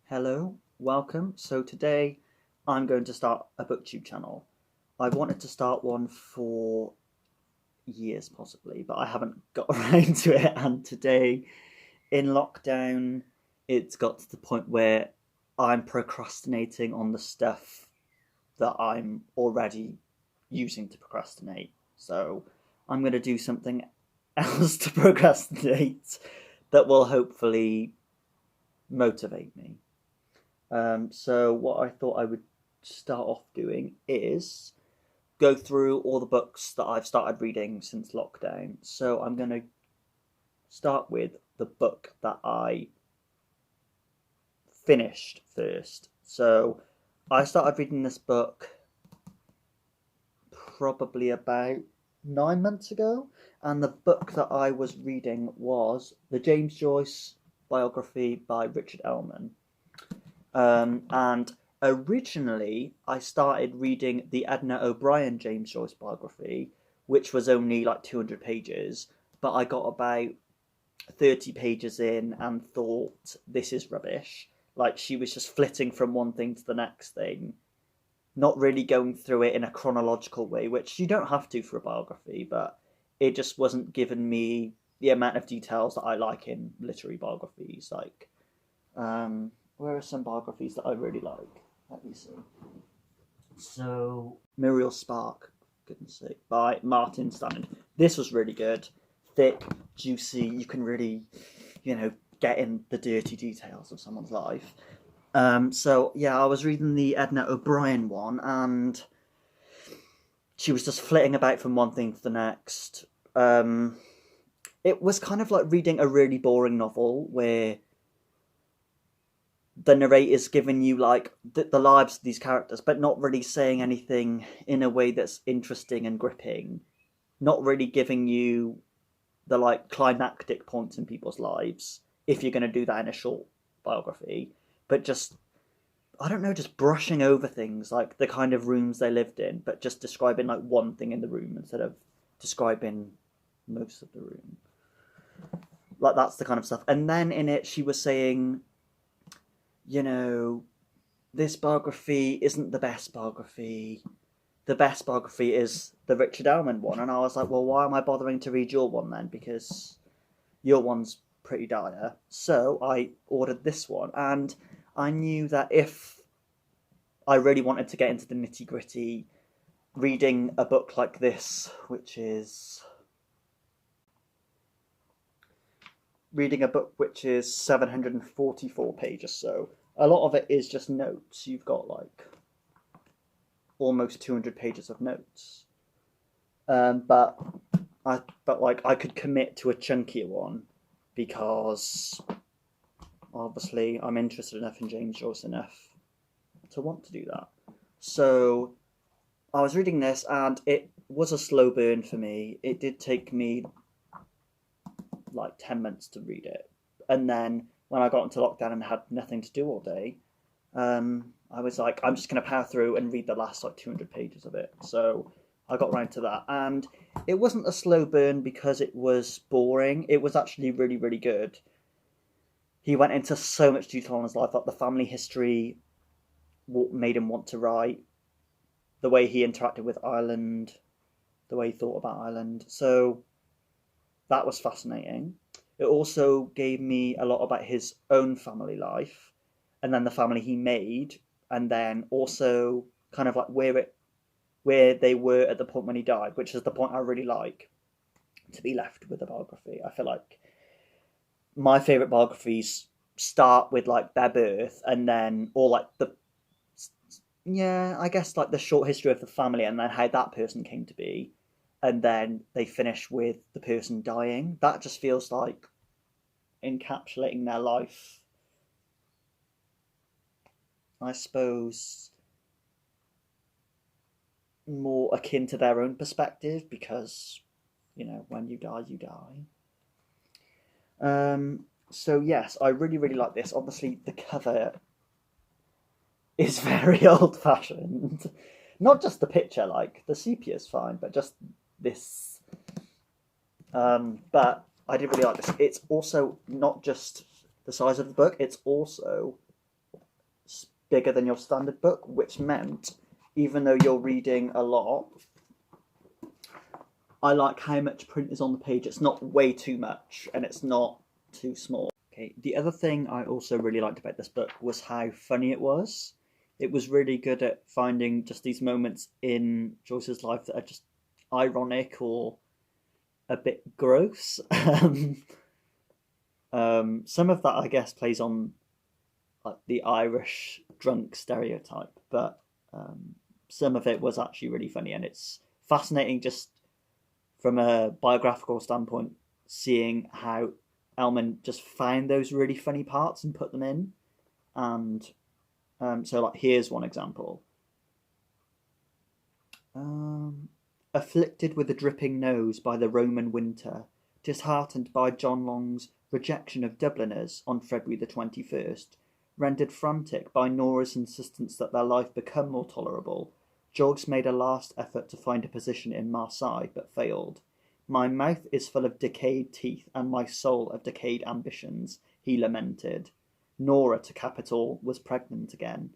Hello, welcome. So today I'm going to start a booktube channel. I've wanted to start one for years possibly, but I haven't got around to it. And today in lockdown, it's got to the point where I'm procrastinating on the stuff that I'm already using to procrastinate. So I'm going to do something else to procrastinate that will hopefully motivate me. So what I thought I would start off doing is go through all the books that I've started reading since lockdown. So I'm going to start with the book that I finished first. So I started reading this book probably about 9 months ago, and the book that I was reading was the James Joyce biography by Richard Ellmann. And originally, I started reading the Edna O'Brien James Joyce biography, which was only like 200 pages, but I got about 30 pages in and thought, this is rubbish. Like, she was just flitting from one thing to the next thing, not really going through it in a chronological way, which you don't have to for a biography, but it just wasn't giving me the amount of details that I like in literary biographies. Like, where are some biographies that I really like? Let me see. So, Muriel Spark, for goodness sake, by Martin Stannard. This was really good. Thick, juicy. You can really, get in the dirty details of someone's life. So yeah, I was reading the Edna O'Brien one, and she was just flitting about from one thing to the next. It was kind of like reading a really boring novel where the narrator's giving you like the lives of these characters, but not really saying anything in a way that's interesting and gripping. Not really giving you the like climactic points in people's lives if you're going to do that in a short biography, but just I don't know, just brushing over things like the kind of rooms they lived in, but just describing like one thing in the room instead of describing most of the room. Like that's the kind of stuff. And then in it, she was saying, you know, this biography isn't the best biography. The best biography is the Richard Ellmann one. And I was like, well, why am I bothering to read your one then? Because your one's pretty dire. So I ordered this one. And I knew that if I really wanted to get into the nitty gritty, reading a book like this, which is 744 pages, so a lot of it is just notes. You've got like almost 200 pages of notes, but I could commit to a chunkier one because obviously I'm interested enough in James Joyce enough to want to do that. So I was reading this, and it was a slow burn for me. It did take me like 10 months to read it. And then when I got into lockdown and had nothing to do all day, I was like, I'm just going to power through and read the last like 200 pages of it. So I got around to that. And it wasn't a slow burn because it was boring. It was actually really, really good. He went into so much detail on his life, like the family history, what made him want to write, the way he interacted with Ireland, the way he thought about Ireland. So that was fascinating. It also gave me a lot about his own family life, and then the family he made, and then also kind of like where they were at the point when he died, which is the point I really like to be left with a biography. I feel like my favorite biographies start with like their birth, and then or like I guess like the short history of the family, and then how that person came to be, and then they finish with the person dying. That just feels like encapsulating their life, I suppose, more akin to their own perspective, because when you die, you die. So yes, I really, really like this. Obviously, the cover is very old-fashioned. Not just the picture, like the sepia is fine, but just this. But I did really like this. It's also not just the size of the book; it's also bigger than your standard book, which meant even though you're reading a lot, I like how much print is on the page. It's not way too much and it's not too small. Okay, the other thing I also really liked about this book was how funny it was. It was really good at finding just these moments in Joyce's life that are just ironic or a bit gross. Some of that, I guess, plays on like the Irish drunk stereotype, but some of it was actually really funny, and it's fascinating just from a biographical standpoint, seeing how Ellmann just found those really funny parts and put them in. And so, like, here's one example. Afflicted with a dripping nose by the Roman winter, disheartened by John Long's rejection of Dubliners on February the 21st, rendered frantic by Nora's insistence that their life become more tolerable, Joyce made a last effort to find a position in Marseille, but failed. My mouth is full of decayed teeth, and my soul of decayed ambitions, he lamented. Nora, to cap it all, was pregnant again.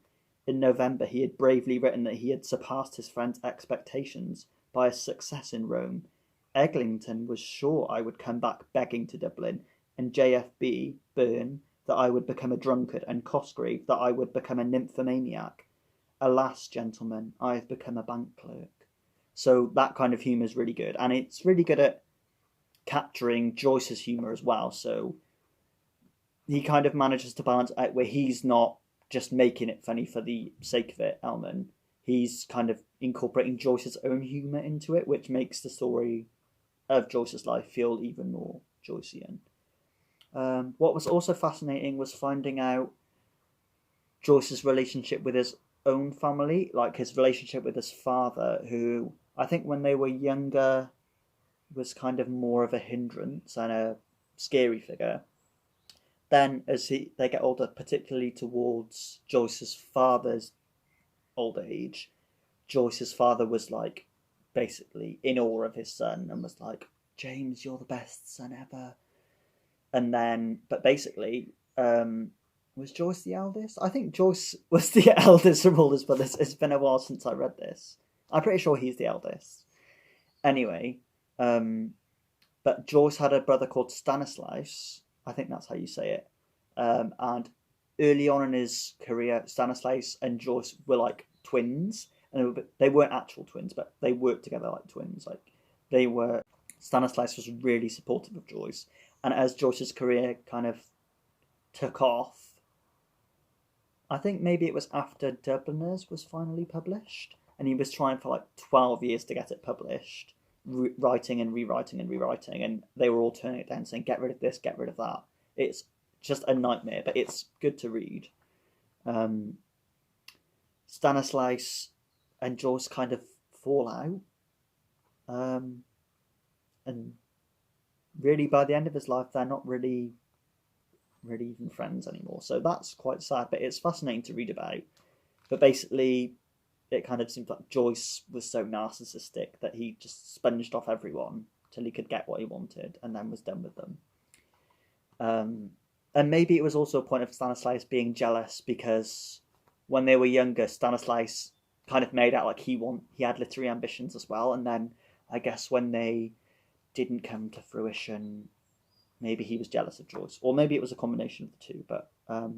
In November he had bravely written that he had surpassed his friend's expectations by a success in Rome. Eglinton was sure I would come back begging to Dublin, and JFB, Byrne, that I would become a drunkard, and Cosgrave, that I would become a nymphomaniac. Alas, gentlemen, I have become a bank clerk. So that kind of humour is really good, and it's really good at capturing Joyce's humour as well. So he kind of manages to balance out where he's not just making it funny for the sake of it, Ellmann. He's kind of incorporating Joyce's own humour into it, which makes the story of Joyce's life feel even more Joycean. What was also fascinating was finding out Joyce's relationship with his own family, like his relationship with his father, who I think when they were younger was kind of more of a hindrance and a scary figure. Then as they get older, particularly towards Joyce's father's older age, Joyce's father was like basically in awe of his son and was like, James, you're the best son ever. And then, but basically, was Joyce the eldest? I think Joyce was the eldest from all his brothers. It's been a while since I read this. I'm pretty sure he's the eldest. Anyway, but Joyce had a brother called Stanislaus. I think that's how you say it. And early on in his career, Stanislaus and Joyce were like twins. And they weren't actual twins, but they worked together like twins. Like they were. Stanislaus was really supportive of Joyce. And as Joyce's career kind of took off, I think maybe it was after Dubliners was finally published, and he was trying for like 12 years to get it published, writing and rewriting and rewriting, and they were all turning it down, saying, get rid of this, get rid of that. It's just a nightmare, but it's good to read. Stanislaus and Joyce kind of fall out, and really by the end of his life they're not really even friends anymore, so that's quite sad, but it's fascinating to read about. But basically it kind of seems like Joyce was so narcissistic that he just sponged off everyone till he could get what he wanted and then was done with them. And maybe it was also a point of Stanislaus being jealous, because when they were younger, Stanislaus kind of made out like he had literary ambitions as well, and then I guess when they didn't come to fruition, maybe he was jealous of Joyce, or maybe it was a combination of the two. But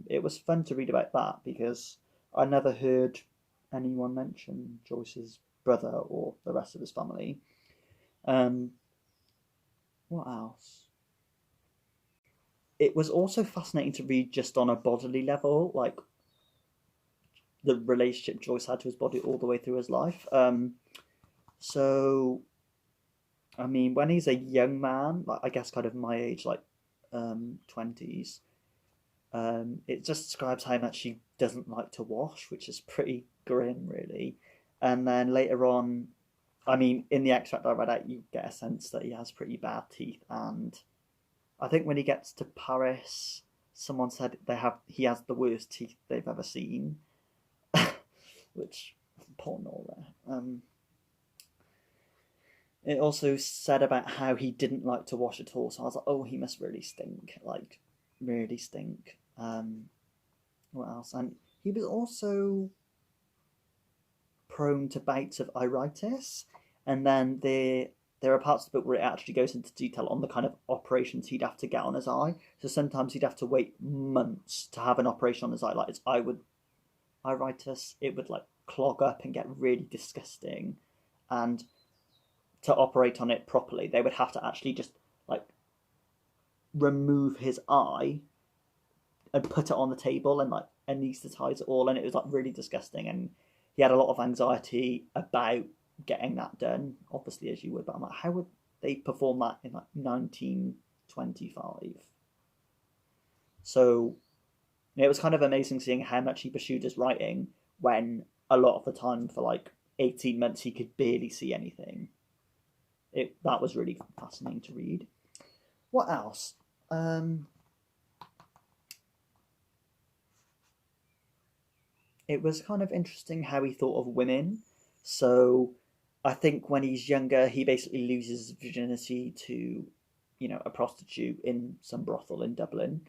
it was fun to read about that, because I never heard anyone mention Joyce's brother or the rest of his family. What else? It was also fascinating to read just on a bodily level, like the relationship Joyce had to his body all the way through his life. So I mean, when he's a young man, like I guess kind of my age, like 20s, it just describes how much he doesn't like to wash, which is pretty grim, really. And then later on, I mean, in the extract I read out, you get a sense that he has pretty bad teeth. And I think when he gets to Paris, someone said he has the worst teeth they've ever seen, which poor Nora. It also said about how he didn't like to wash at all, so I was like, oh, he must really stink, like, really stink. What else? And he was also prone to bouts of iritis, and then there are parts of the book where it actually goes into detail on the kind of operations he'd have to get on his eye. So sometimes he'd have to wait months to have an operation on his eye. Like his eye would iritis, it would like clog up and get really disgusting, and to operate on it properly, they would have to actually just like remove his eye and put it on the table and like anesthetize it all, and it was like really disgusting. And he had a lot of anxiety about getting that done, obviously, as you would. But I'm like, how would they perform that in like 1925? So it was kind of amazing seeing how much he pursued his writing when a lot of the time for like 18 months he could barely see anything. That was really fascinating to read. What else? It was kind of interesting how he thought of women. So I think when he's younger, he basically loses his virginity to, a prostitute in some brothel in Dublin,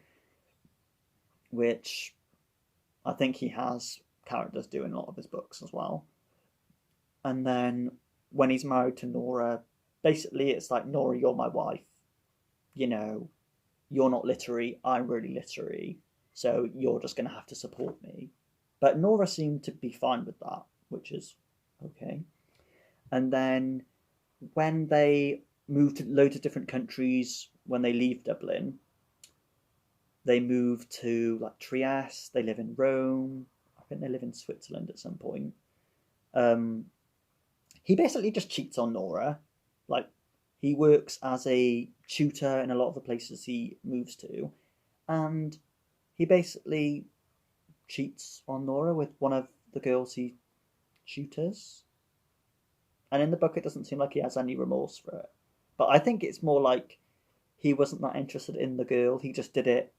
which I think he has characters do in a lot of his books as well. And then when he's married to Nora, basically it's like, Nora, you're my wife. You're not literary, I'm really literary, so you're just going to have to support me. But Nora seemed to be fine with that, which is okay. And then when they move to loads of different countries, when they leave Dublin, they move to like Trieste, they live in Rome, I think they live in Switzerland at some point. He basically just cheats on Nora. Like, he works as a tutor in a lot of the places he moves to, and he basically cheats on Nora with one of the girls he tutors. And in the book, it doesn't seem like he has any remorse for it. But I think it's more like he wasn't that interested in the girl. He just did it,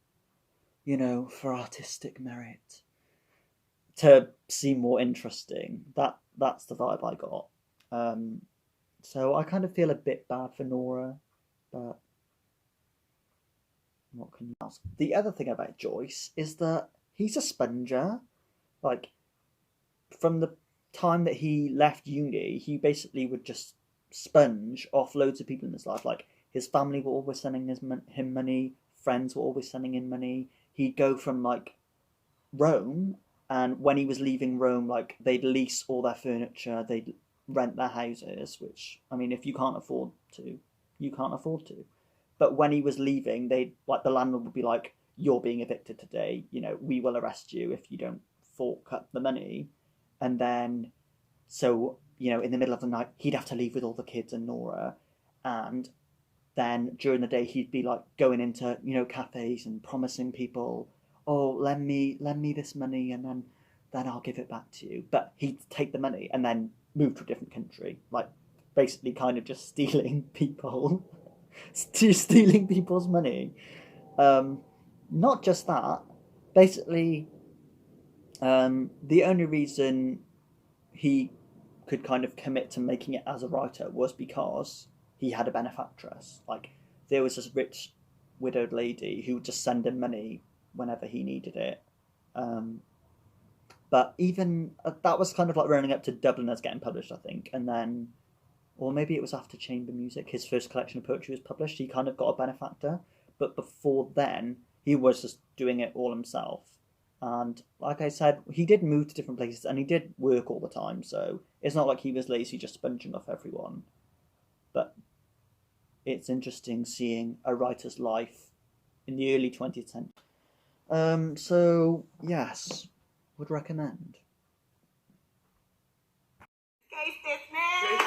for artistic merit, to seem more interesting. That's the vibe I got. So I kind of feel a bit bad for Nora, but what can you ask? The other thing about Joyce is that he's a sponger. Like, from the time that he left uni, he basically would just sponge off loads of people in his life. Like, his family were always sending him money, friends were always sending him money. He'd go from like Rome, and when he was leaving Rome, like, they'd lease all their furniture, they'd rent their houses, which, I mean, if you can't afford to, you can't afford to. But when he was leaving, the landlord would be like, you're being evicted today, we will arrest you if you don't fork up the money. And then, so, in the middle of the night, he'd have to leave with all the kids and Nora. And then during the day, he'd be like going into, cafes and promising people, oh, lend me this money, and then I'll give it back to you. But he'd take the money and then move to a different country, like basically kind of just stealing stealing people's money. Not just that, basically, the only reason he could kind of commit to making it as a writer was because he had a benefactress. Like, there was this rich widowed lady who would just send him money whenever he needed it. But even that was kind of like running up to Dublin as getting published, I think. And then, or maybe it was after Chamber Music, his first collection of poetry was published, he kind of got a benefactor. But before then, he was just doing it all himself. And like I said, he did move to different places and he did work all the time. So it's not like he was lazy just sponging off everyone. But it's interesting seeing a writer's life in the early 20th century. So, yes, would recommend. Case dismissed.